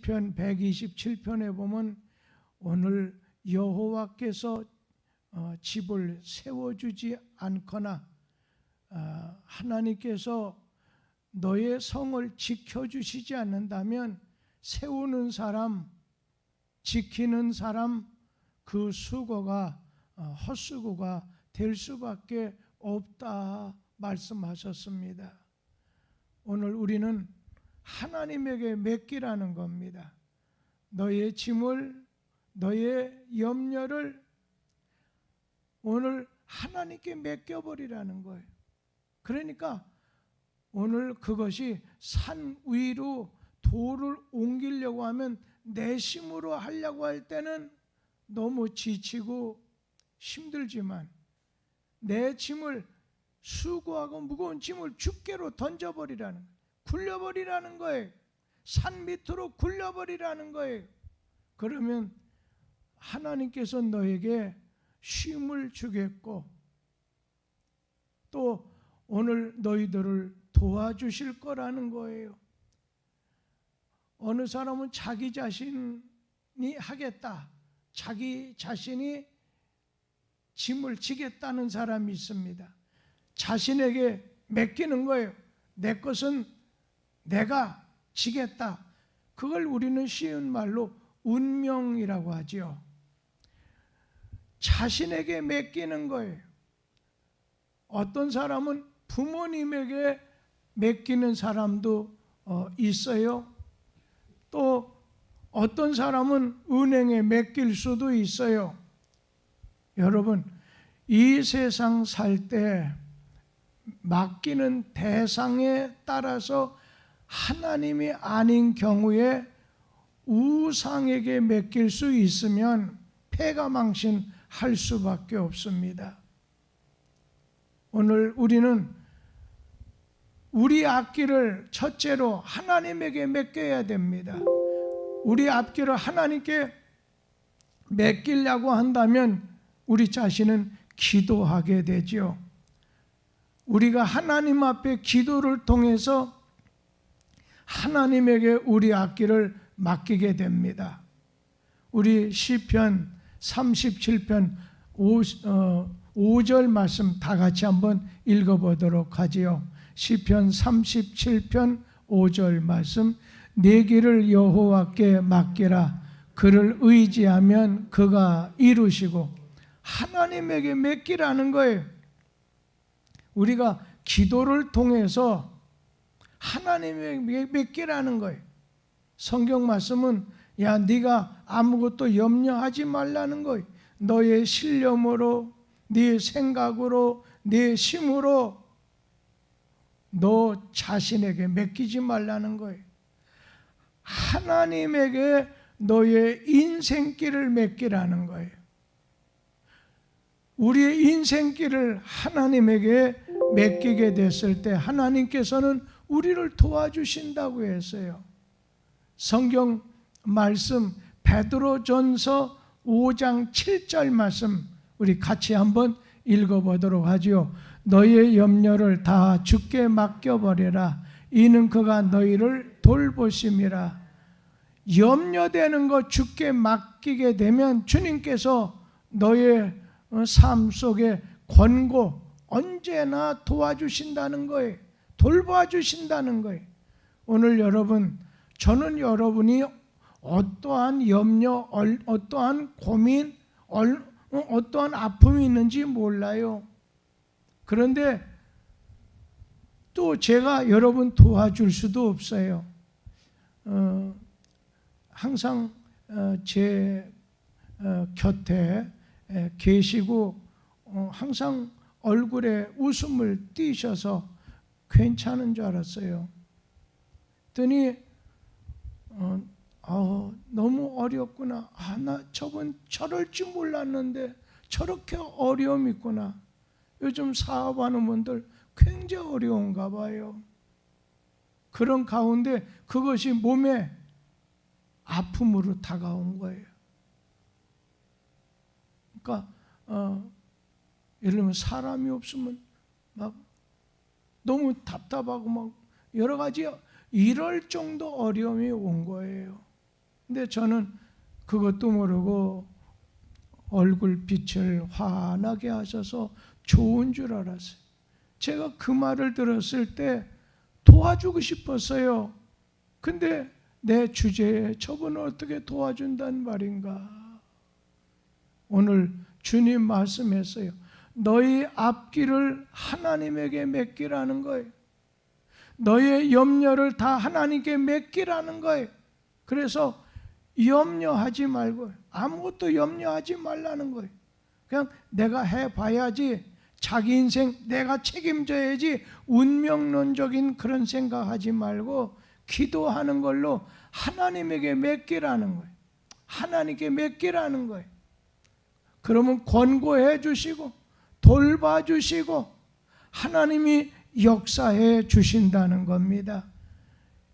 시편 127편에 보면 오늘 여호와께서 집을 세워주지 않거나 하나님께서 너의 성을 지켜주시지 않는다면 세우는 사람, 지키는 사람 그 수고가 헛수고가 될 수밖에 없다 말씀하셨습니다. 오늘 우리는 하나님에게 맡기라는 겁니다. 너의 짐을, 너의 염려를 오늘 하나님께 맡겨버리라는 거예요. 그러니까 오늘 그것이 산 위로 돌을 옮기려고 하면 내 힘으로 하려고 할 때는 너무 지치고 힘들지만 내 짐을 수고하고 무거운 짐을 주께로 던져버리라는 거예요. 굴려버리라는 거예요. 산 밑으로 굴려버리라는 거예요. 그러면 하나님께서 너에게 쉼을 주겠고 또 오늘 너희들을 도와주실 거라는 거예요. 어느 사람은 자기 자신이 하겠다, 자기 자신이 짐을 지겠다는 사람이 있습니다. 자신에게 맡기는 거예요. 내 것은 내가 지겠다. 그걸 우리는 쉬운 말로 운명이라고 하죠. 자신에게 맡기는 거예요. 어떤 사람은 부모님에게 맡기는 사람도 있어요. 또 어떤 사람은 은행에 맡길 수도 있어요. 여러분, 이 세상 살 때 맡기는 대상에 따라서 하나님이 아닌 경우에 우상에게 맡길 수 있으면 패가망신할 수밖에 없습니다. 오늘 우리는 우리 앞길을 첫째로 하나님에게 맡겨야 됩니다. 우리 앞길을 하나님께 맡기려고 한다면 우리 자신은 기도하게 되죠. 우리가 하나님 앞에 기도를 통해서 하나님에게 우리 앞길을 맡기게 됩니다. 우리 시편 37편 5절 말씀 다 같이 한번 읽어보도록 하지요. 시편 37편 5절 말씀, 내 길을 여호와께 맡기라. 그를 의지하면 그가 이루시고. 하나님에게 맡기라는 거예요. 우리가 기도를 통해서 하나님에게 맡기라는 거예요. 성경 말씀은 야, 네가 아무것도 염려하지 말라는 거예요. 너의 신념으로, 네 생각으로, 네 힘으로 너 자신에게 맡기지 말라는 거예요. 하나님에게 너의 인생길을 맡기라는 거예요. 우리의 인생길을 하나님에게 맡기게 됐을 때 하나님께서는 우리를 도와주신다고 했어요. 성경 말씀 베드로전서 5장 7절 말씀 우리 같이 한번 읽어보도록 하지요. 너의 염려를 다 주께 맡겨버리라. 이는 그가 너희를 돌보심이라. 염려되는 것 주께 맡기게 되면 주님께서 너의 삶 속에 권고 언제나 도와주신다는 거예요. 돌봐주신다는 거예요. 오늘 여러분, 저는 여러분이 어떠한 염려, 어떠한 고민, 어떠한 아픔이 있는지 몰라요. 그런데 또 제가 여러분 도와줄 수도 없어요. 항상 제 곁에 계시고 항상 얼굴에 웃음을 띠셔서 괜찮은 줄 알았어요. 그랬더니 너무 어렵구나. 나 저번 저럴 줄 몰랐는데 저렇게 어려움이 있구나. 요즘 사업하는 분들 굉장히 어려운가 봐요. 그런 가운데 그것이 몸에 아픔으로 다가온 거예요. 그러니까 예를 들면 사람이 없으면 막 너무 답답하고 막 여러 가지 이럴 정도 어려움이 온 거예요. 근데 저는 그것도 모르고 얼굴 빛을 환하게 하셔서 좋은 줄 알았어요. 제가 그 말을 들었을 때 도와주고 싶었어요. 근데 내 주제에 저분을 어떻게 도와준다는 말인가? 오늘 주님 말씀했어요. 너희 앞길을 하나님에게 맡기라는 거예요. 너의 염려를 다 하나님께 맡기라는 거예요. 그래서 염려하지 말고 아무것도 염려하지 말라는 거예요. 그냥 내가 해봐야지, 자기 인생 내가 책임져야지, 운명론적인 그런 생각하지 말고 기도하는 걸로 하나님에게 맡기라는 거예요. 하나님께 맡기라는 거예요. 그러면 권고해 주시고 돌봐주시고 하나님이 역사해 주신다는 겁니다.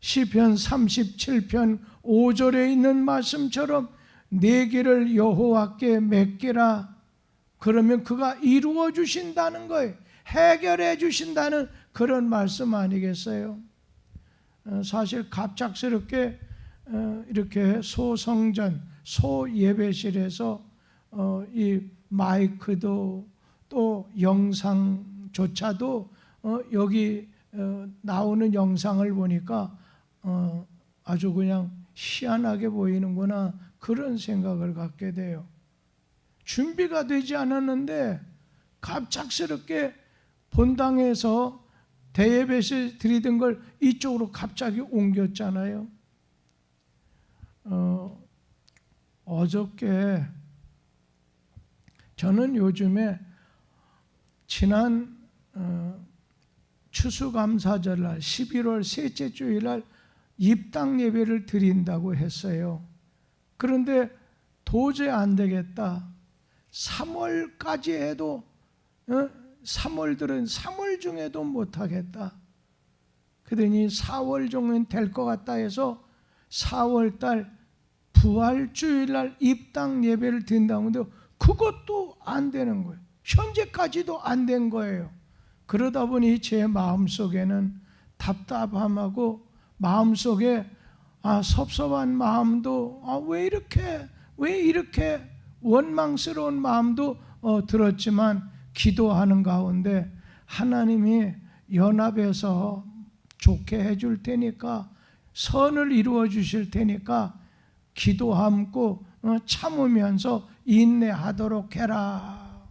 시편 37편 5절에 있는 말씀처럼 내 길을 여호와께 맡기라. 그러면 그가 이루어 주신다는 거예요. 해결해 주신다는 그런 말씀 아니겠어요? 사실 갑작스럽게 이렇게 소성전, 소예배실에서 이 마이크도 또 영상조차도 여기 나오는 영상을 보니까 아주 그냥 희한하게 보이는구나, 그런 생각을 갖게 돼요. 준비가 되지 않았는데 갑작스럽게 본당에서 대예배실 드리던 걸 이쪽으로 갑자기 옮겼잖아요. 어저께 저는 요즘에 지난 추수감사절날 11월 셋째 주일날 입당 예배를 드린다고 했어요. 그런데 도저히 안 되겠다. 3월까지 해도 3월 중에도 못하겠다. 그러더니 4월 중엔 될 것 같다 해서 4월달 부활주일날 입당 예배를 드린다고 하는데 그것도 안 되는 거예요. 현재까지도 안 된 거예요. 그러다 보니 제 마음속에는 답답함하고 마음속에 섭섭한 마음도 왜 이렇게 원망스러운 마음도 들었지만 기도하는 가운데 하나님이 연합해서 좋게 해줄 테니까, 선을 이루어 주실 테니까 기도함고 참으면서 인내하도록 해라.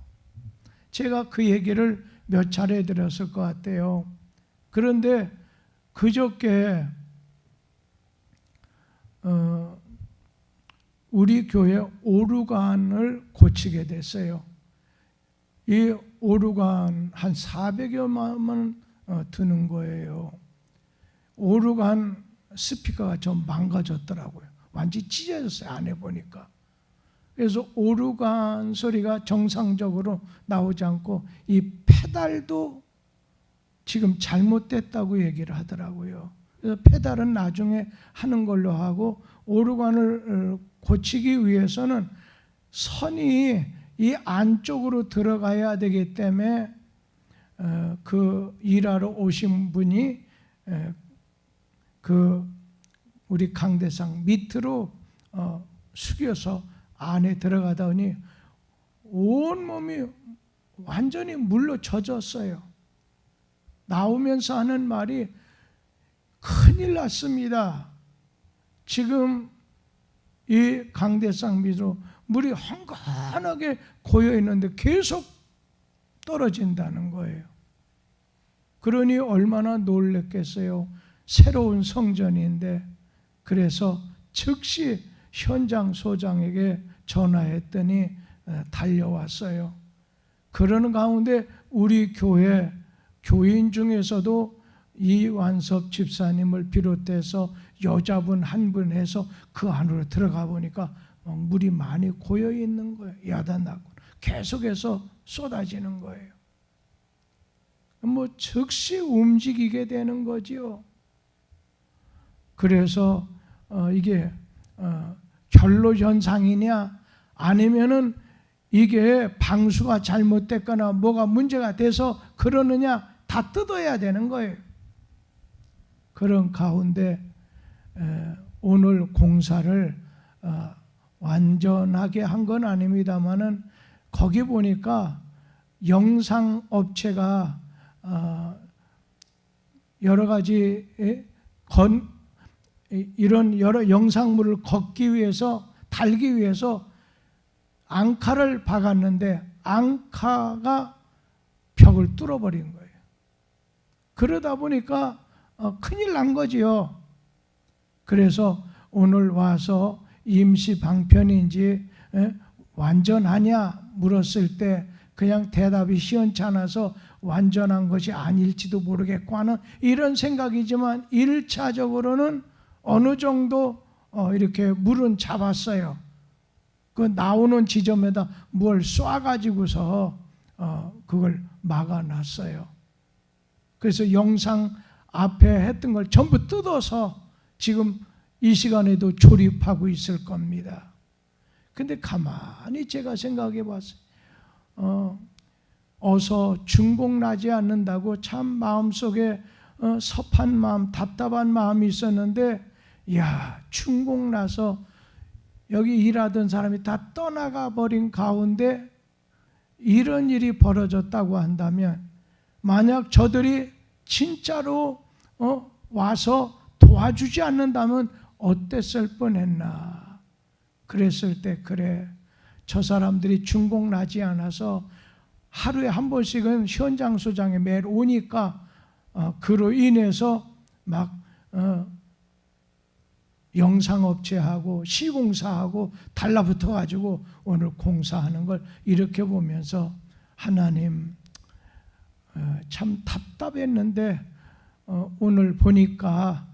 제가 그 얘기를 몇 차례 드렸을 것 같아요. 그런데 그저께 우리 교회 오르간을 고치게 됐어요. 이 오르간 한 400여만 원 드는 거예요. 오르간 스피커가 좀 망가졌더라고요. 완전히 찢어졌어요, 안 해보니까. 그래서 오르간 소리가 정상적으로 나오지 않고 이 페달도 지금 잘못됐다고 얘기를 하더라고요. 그래서 페달은 나중에 하는 걸로 하고, 오르간을 고치기 위해서는 선이 이 안쪽으로 들어가야 되기 때문에 그 일하러 오신 분이 그 우리 강대상 밑으로 숙여서 안에 들어가다 보니 온몸이 완전히 물로 젖었어요. 나오면서 하는 말이 큰일 났습니다. 지금 이 강대상 밑으로 물이 한간하게 고여 있는데 계속 떨어진다는 거예요. 그러니 얼마나 놀랬겠어요. 새로운 성전인데. 그래서 즉시 현장 소장에게 전화했더니 달려왔어요. 그러는 가운데 우리 교회 교인 중에서도 이완섭 집사님을 비롯해서 여자분 한 분 해서 그 안으로 들어가 보니까 물이 많이 고여 있는 거예요. 야단나고 계속해서 쏟아지는 거예요. 즉시 움직이게 되는 거지요. 그래서 이게 결로 현상이냐 아니면은 이게 방수가 잘못됐거나 뭐가 문제가 돼서 그러느냐, 다 뜯어야 되는 거예요. 그런 가운데 오늘 공사를 완전하게 한 건 아닙니다만은 거기 보니까 영상 업체가 여러 가지 이런 여러 영상물을 걷기 위해서 달기 위해서 앙카를 박았는데 앙카가 벽을 뚫어버린 거예요. 그러다 보니까 큰일 난 거지요. 그래서 오늘 와서 임시 방편인지 완전하냐 물었을 때 그냥 대답이 시원찮아서 완전한 것이 아닐지도 모르겠고 하는 이런 생각이지만 1차적으로는 어느 정도 이렇게 물은 잡았어요. 그 나오는 지점에다 뭘 쏴가지고서 그걸 막아놨어요. 그래서 영상 앞에 했던 걸 전부 뜯어서 지금 이 시간에도 조립하고 있을 겁니다. 근데 가만히 제가 생각해 봤어요. 어서 중공나지 않는다고 참 마음속에 섭한 마음, 답답한 마음이 있었는데 야, 중공나서 여기 일하던 사람이 다 떠나가 버린 가운데 이런 일이 벌어졌다고 한다면 만약 저들이 진짜로 와서 도와주지 않는다면 어땠을 뻔했나. 그랬을 때 그래, 저 사람들이 중공나지 않아서 하루에 한 번씩은 현장 소장에 매일 오니까 그로 인해서 막 영상업체하고 시공사하고 달라붙어 가지고 오늘 공사하는 걸 이렇게 보면서 하나님 참 답답했는데 오늘 보니까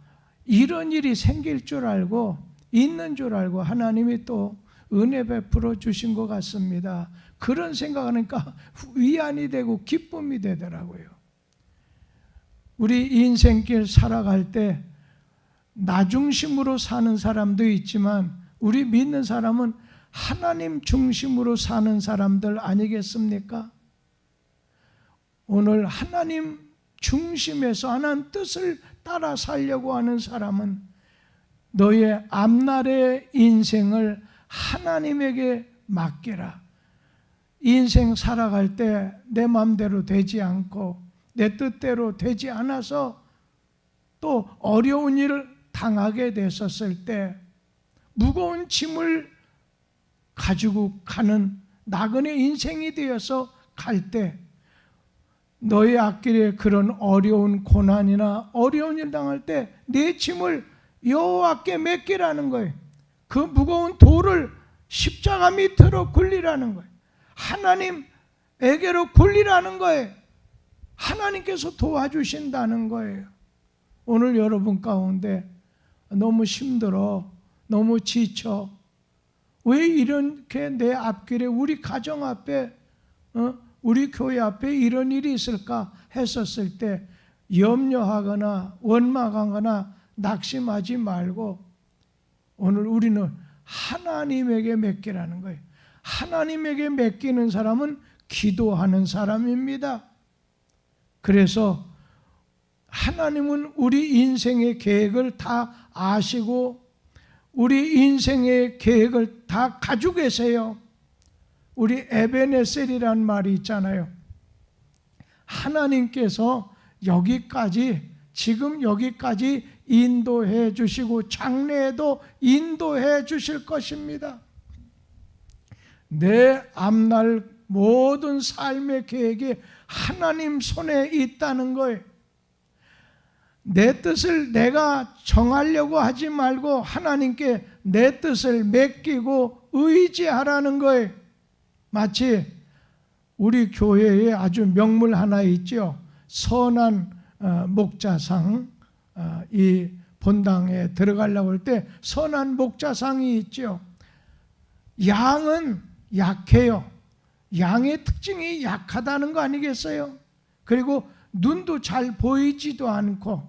이런 일이 생길 줄 알고 있는 줄 알고 하나님이 또 은혜 베풀어 주신 것 같습니다. 그런 생각하니까 위안이 되고 기쁨이 되더라고요. 우리 인생길 살아갈 때 나 중심으로 사는 사람도 있지만 우리 믿는 사람은 하나님 중심으로 사는 사람들 아니겠습니까? 오늘 하나님 중심에서 하나님 뜻을 따라 살려고 하는 사람은 너의 앞날의 인생을 하나님에게 맡겨라. 인생 살아갈 때 내 마음대로 되지 않고 내 뜻대로 되지 않아서 또 어려운 일을 당하게 됐었을 때 무거운 짐을 가지고 가는 나그네 인생이 되어서 갈 때 너의 앞길에 그런 어려운 고난이나 어려운 일 당할 때 내 짐을 여호와께 맡기라는 거예요. 그 무거운 돌을 십자가 밑으로 굴리라는 거예요. 하나님에게로 굴리라는 거예요. 하나님께서 도와주신다는 거예요. 오늘 여러분 가운데 너무 힘들어, 너무 지쳐, 왜 이렇게 내 앞길에 우리 가정 앞에 우리 교회 앞에 이런 일이 있을까 했었을 때 염려하거나 원망하거나 낙심하지 말고 오늘 우리는 하나님에게 맡기라는 거예요. 하나님에게 맡기는 사람은 기도하는 사람입니다. 그래서 하나님은 우리 인생의 계획을 다 아시고 우리 인생의 계획을 다 가지고 계세요. 우리 에베네셀이라는 말이 있잖아요. 하나님께서 여기까지 지금 여기까지 인도해 주시고 장래에도 인도해 주실 것입니다. 내 앞날 모든 삶의 계획이 하나님 손에 있다는 거예요. 내 뜻을 내가 정하려고 하지 말고 하나님께 내 뜻을 맡기고 의지하라는 거예요. 마치 우리 교회에 아주 명물 하나 있죠. 선한 목자상, 이 본당에 들어가려고 할 때 선한 목자상이 있죠. 양은 약해요. 양의 특징이 약하다는 거 아니겠어요? 그리고 눈도 잘 보이지도 않고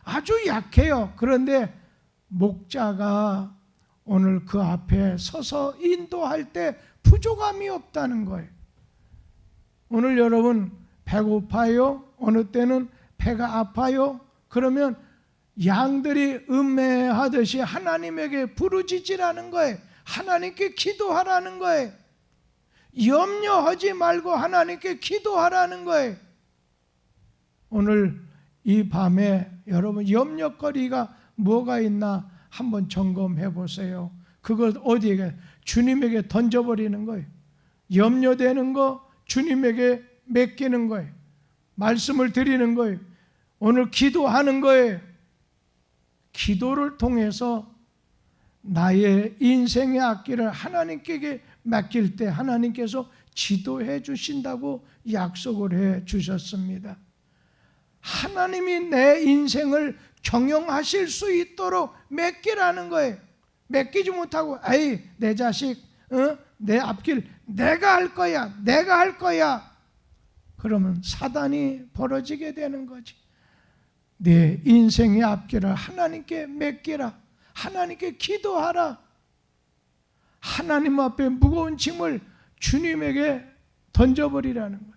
아주 약해요. 그런데 목자가 오늘 그 앞에 서서 인도할 때 부족함이 없다는 거예요. 오늘 여러분 배고파요? 어느 때는 배가 아파요? 그러면 양들이 음매하듯이 하나님에게 부르짖으라는 거예요. 하나님께 기도하라는 거예요. 염려하지 말고 하나님께 기도하라는 거예요. 오늘 이 밤에 여러분 염려거리가 뭐가 있나 한번 점검해 보세요. 그것 어디에 주님에게 던져버리는 거예요. 염려되는 거 주님에게 맡기는 거예요. 말씀을 드리는 거예요. 오늘 기도하는 거예요. 기도를 통해서 나의 인생의 앞길을 하나님께 맡길 때 하나님께서 지도해 주신다고 약속을 해 주셨습니다. 하나님이 내 인생을 경영하실 수 있도록 맡기라는 거예요. 맡기지 못하고 내 자식, 내 앞길 내가 할 거야, 내가 할 거야. 그러면 사단이 벌어지게 되는 거지. 내 인생의 앞길을 하나님께 맡기라. 하나님께 기도하라. 하나님 앞에 무거운 짐을 주님에게 던져버리라는 거예요.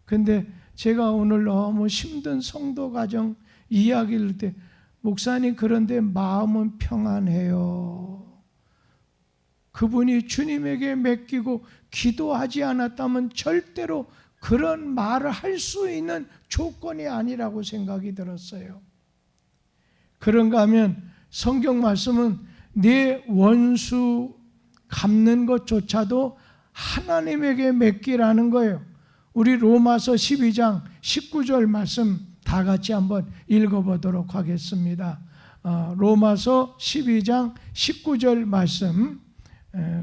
그런데 제가 오늘 너무 힘든 성도 가정 이야기를 때 목사님 그런데 마음은 평안해요. 그분이 주님에게 맡기고 기도하지 않았다면 절대로 그런 말을 할 수 있는 조건이 아니라고 생각이 들었어요. 그런가 하면 성경 말씀은 네 원수 갚는 것조차도 하나님에게 맡기라는 거예요. 우리 로마서 12장 19절 말씀 다 같이 한번 읽어보도록 하겠습니다. 로마서 12장 19절 말씀,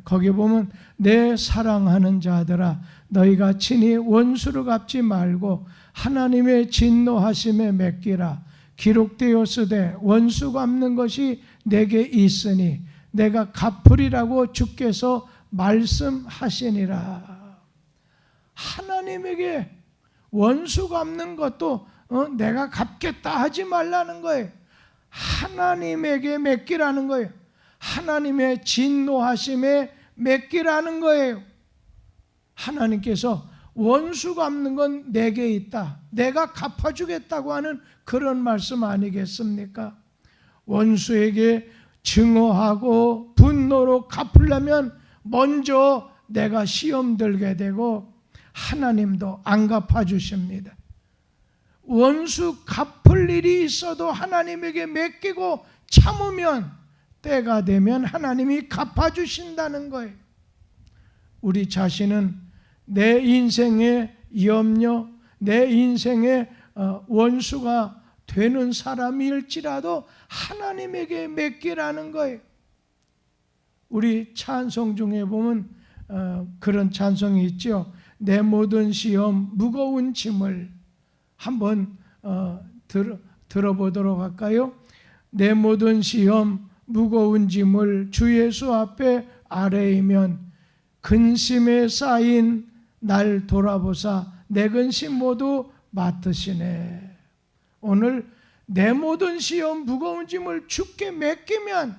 거기 보면 내 사랑하는 자들아 너희가 친히 원수를 갚지 말고 하나님의 진노하심에 맡기라. 기록되었으되 원수 갚는 것이 내게 있으니 내가 갚으리라고 주께서 말씀하시니라. 하나님에게 원수 갚는 것도 내가 갚겠다 하지 말라는 거예요. 하나님에게 맡기라는 거예요. 하나님의 진노하심에 맡기라는 거예요. 하나님께서 원수 갚는 건 내게 있다, 내가 갚아주겠다고 하는 그런 말씀 아니겠습니까? 원수에게 증오하고 분노로 갚으려면 먼저 내가 시험 들게 되고 하나님도 안 갚아주십니다. 원수 갚을 일이 있어도 하나님에게 맡기고 참으면 때가 되면 하나님이 갚아주신다는 거예요. 우리 자신은 내 인생의 염려, 내 인생의 원수가 되는 사람일지라도 하나님에게 맡기라는 거예요. 우리 찬송 중에 보면 그런 찬송이 있죠. 내 모든 시험 무거운 짐을 한번 들어보도록 할까요? 내 모든 시험 무거운 짐을 주 예수 앞에 아뢰이면 근심에 쌓인 날 돌아보사 내 근심 모두 맡으시네. 오늘 내 모든 시험 무거운 짐을 주께 맡기면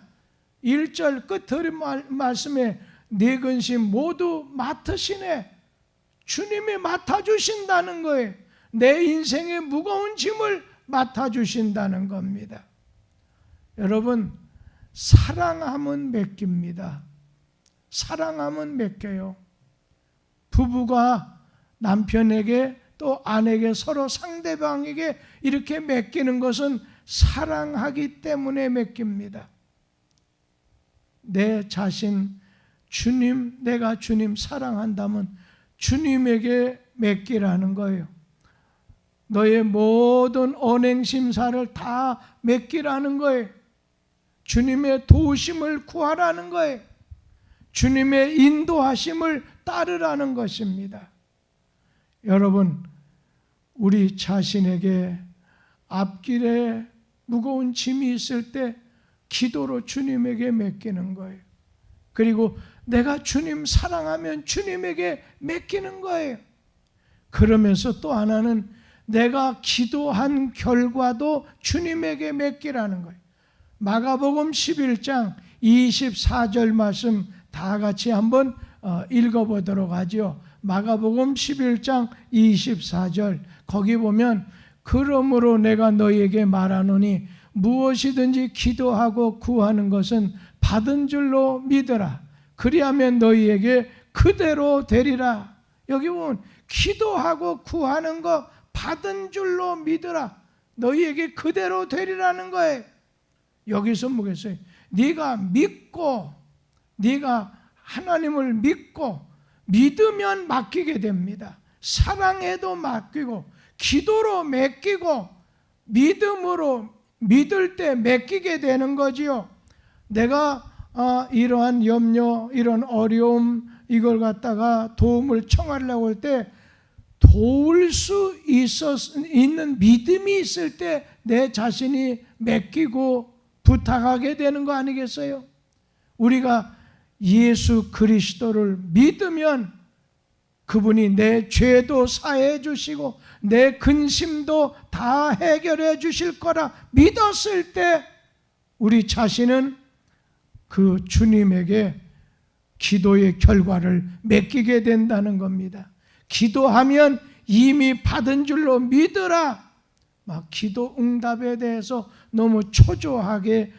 1절 끝의 말씀에 내 근심 모두 맡으시네. 주님이 맡아주신다는 거예요. 내 인생의 무거운 짐을 맡아주신다는 겁니다. 여러분, 사랑하면 맡깁니다. 사랑하면 맡겨요. 부부가 남편에게 또 아내에게 서로 상대방에게 이렇게 맡기는 것은 사랑하기 때문에 맡깁니다. 내 자신, 주님, 내가 주님 사랑한다면 주님에게 맡기라는 거예요. 너의 모든 언행심사를 다 맡기라는 거예요. 주님의 도우심을 구하라는 거예요. 주님의 인도하심을 따르라는 것입니다. 여러분, 우리 자신에게 앞길에 무거운 짐이 있을 때 기도로 주님에게 맡기는 거예요. 그리고 내가 주님 사랑하면 주님에게 맡기는 거예요. 그러면서 또 하나는 내가 기도한 결과도 주님에게 맡기라는 거예요. 마가복음 11장 24절 말씀 다 같이 한번 읽어보도록 하죠. 마가복음 11장 24절 거기 보면 그러므로 내가 너희에게 말하노니 무엇이든지 기도하고 구하는 것은 받은 줄로 믿으라. 그리하면 너희에게 그대로 되리라. 여기 보면 기도하고 구하는 거 받은 줄로 믿으라. 너희에게 그대로 되리라는 거예요. 여기서 뭐겠어요? 네가 믿고, 네가 하나님을 믿고 믿으면 맡기게 됩니다. 사랑해도 맡기고, 기도로 맡기고, 믿음으로 믿을 때 맡기게 되는 거지요. 내가 이러한 염려, 이런 어려움, 이걸 갖다가 도움을 청하려고 할 때 도울 수 있는 믿음이 있을 때 내 자신이 맡기고 부탁하게 되는 거 아니겠어요? 우리가 예수 그리스도를 믿으면 그분이 내 죄도 사해 주시고 내 근심도 다 해결해 주실 거라 믿었을 때 우리 자신은 그 주님에게 기도의 결과를 맡기게 된다는 겁니다. 기도하면 이미 받은 줄로 믿으라. 막 기도 응답에 대해서 너무 초조하게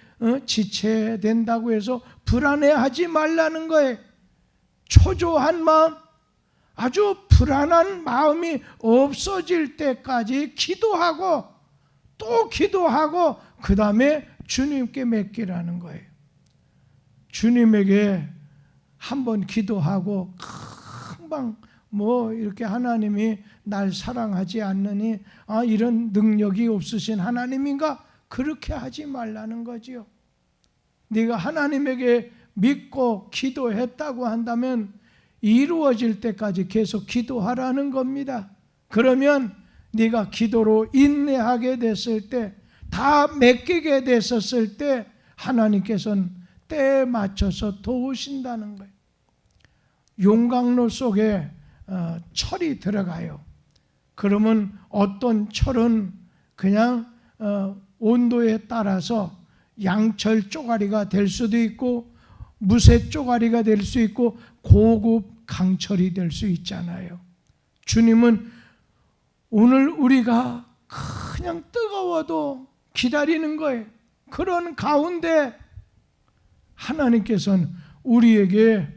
지체된다고 해서 불안해하지 말라는 거예요. 초조한 마음, 아주 불안한 마음이 없어질 때까지 기도하고 또 기도하고 그 다음에 주님께 맡기라는 거예요. 주님에게 한번 기도하고 금방 이렇게 하나님이 날 사랑하지 않느니 이런 능력이 없으신 하나님인가? 그렇게 하지 말라는 거지요. 네가 하나님에게 믿고 기도했다고 한다면 이루어질 때까지 계속 기도하라는 겁니다. 그러면 네가 기도로 인내하게 됐을 때, 다 맡기게 됐었을 때 하나님께서는 때에 맞춰서 도우신다는 거예요. 용광로 속에 철이 들어가요. 그러면 어떤 철은 그냥 온도에 따라서 양철 쪼가리가 될 수도 있고 무쇠 쪼가리가 될 수 있고 고급 강철이 될 수 있잖아요. 주님은 오늘 우리가 그냥 뜨거워도 기다리는 거예요. 그런 가운데 하나님께서는 우리에게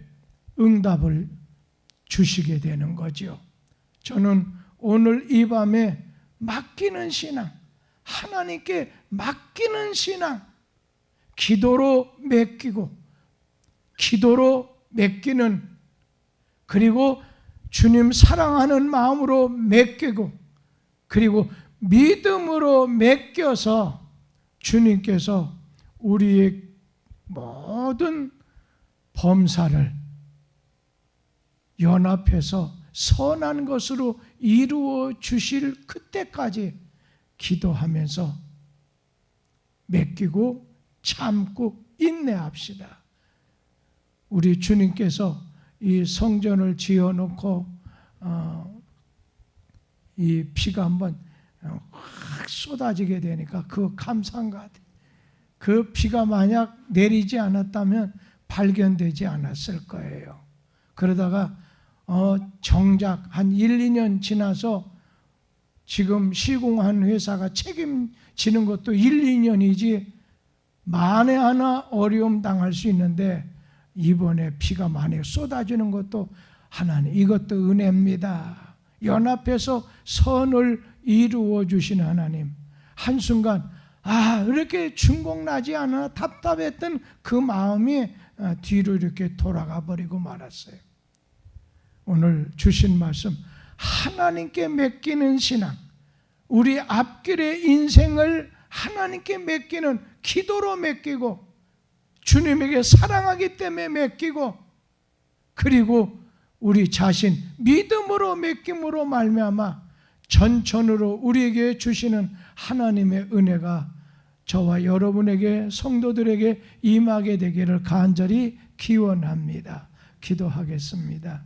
응답을 주시게 되는 거죠. 저는 오늘 이 밤에 맡기는 신앙, 하나님께 맡기는 신앙, 기도로 맡기고 기도로 맡기는, 그리고 주님 사랑하는 마음으로 맡기고 그리고 믿음으로 맡겨서 주님께서 우리의 모든 범사를 연합해서 선한 것으로 이루어 주실 그때까지 기도하면서 맡기고 참고 인내합시다. 우리 주님께서 이 성전을 지어놓고 이 비가 한번 확 쏟아지게 되니까 그 감사한 것 같아요. 그 비가 만약 내리지 않았다면 발견되지 않았을 거예요. 그러다가 정작 한 1, 2년 지나서 지금 시공한 회사가 책임지는 것도 1, 2년이지 만에 하나 어려움 당할 수 있는데 이번에 비가 많이 쏟아지는 것도 하나님, 이것도 은혜입니다. 연합해서 선을 이루어 주신 하나님, 한순간 이렇게 충곡나지 않아 답답했던 그 마음이 뒤로 이렇게 돌아가 버리고 말았어요. 오늘 주신 말씀, 하나님께 맡기는 신앙, 우리 앞길의 인생을 하나님께 맡기는, 기도로 맡기고 주님에게 사랑하기 때문에 맡기고 그리고 우리 자신 믿음으로 맡김으로 말미암아 전천으로 우리에게 주시는 하나님의 은혜가 저와 여러분에게, 성도들에게 임하게 되기를 간절히 기원합니다. 기도하겠습니다.